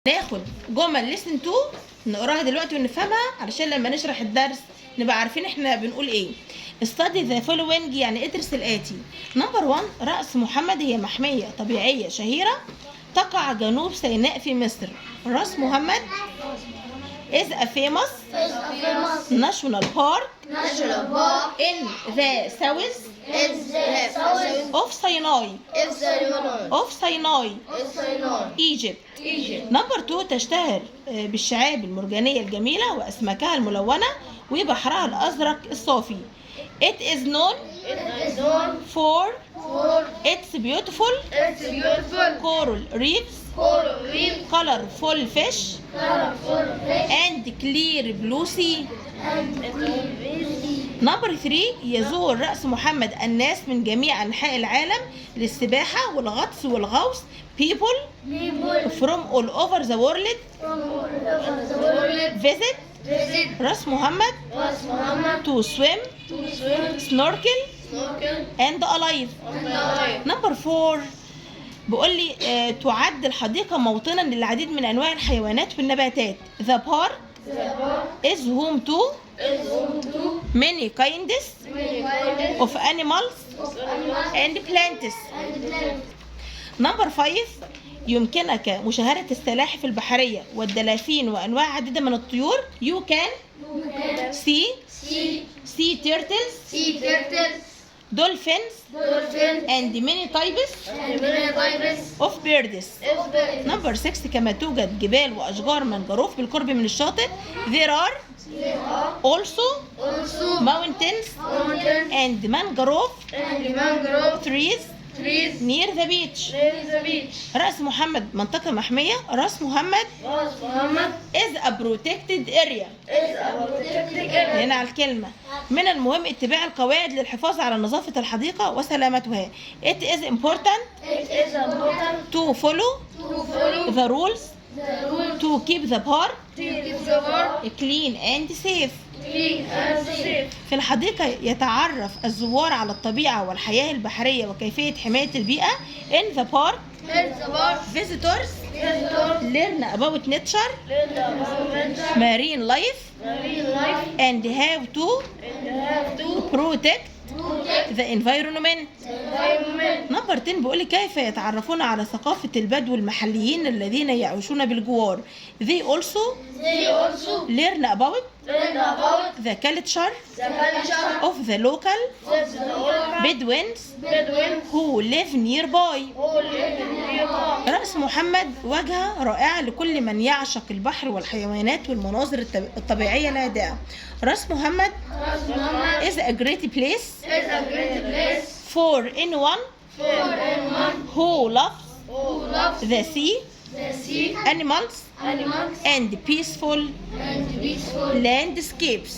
ناخد جمل listen to نقراها دلوقتي ونفهمها علشان لما نشرح الدرس نبقى عارفين احنا بنقول ايه. study the following يعني ادرس الآتي. نمبر 1 رأس محمد هي محمية طبيعية شهيرة تقع جنوب سيناء في مصر. رأس محمد is a famous national park in the south of Sinai Egypt. نمبر 2 تشتهر بالشعاب المرجانية الجميلة وأسماكها الملونة وبحرها الأزرق الصافي. It is known for its beautiful coral reefs, colorful fish, and clear blue sea. نمبر 3 يزور رأس محمد الناس من جميع أنحاء العالم للسباحة والغطس والغوص. People from all over the world visit رأس محمد to swim, snorkel and alive. نمبر 4 بيقول لي تعد الحديقة موطنا للعديد من أنواع الحيوانات والنباتات. The park is home to many kinds of animals and plants. نمبر 5 يمكنك مشاهدة السلاحف البحرية والدلافين وأنواع عديدة من الطيور. You can see turtles, dolphins and many types of birds. نمبر 6 كما توجد جبال وأشجار منجروف بالقرب من الشاطئ. There are also mountains and mangrove trees near the beach. رأس محمد منطقة محمية. رأس محمد is a protected area. هنا على الكلمة. من المهم اتباع القواعد للحفاظ على نظافة الحديقة وسلامتها. It is important to follow the rules to keep the park clean and safe. في الحديقة يتعرف الزوار على الطبيعة والحياة البحرية وكيفية حماية البيئة. In the park visitors learn about nature, marine life and how to protect the environment. نمبر 10 بيقول لي كيف يتعرفون على ثقافة البدو المحليين الذين يعيشون بالجوار. They also learn about the culture of the local Bedouins who live nearby. رأس محمد وجهة رائعة لكل من يعشق البحر والحيوانات والمناظر الطبيعية الهادئة. رأس محمد is a great place for anyone who loves the sea, animals and peaceful landscapes.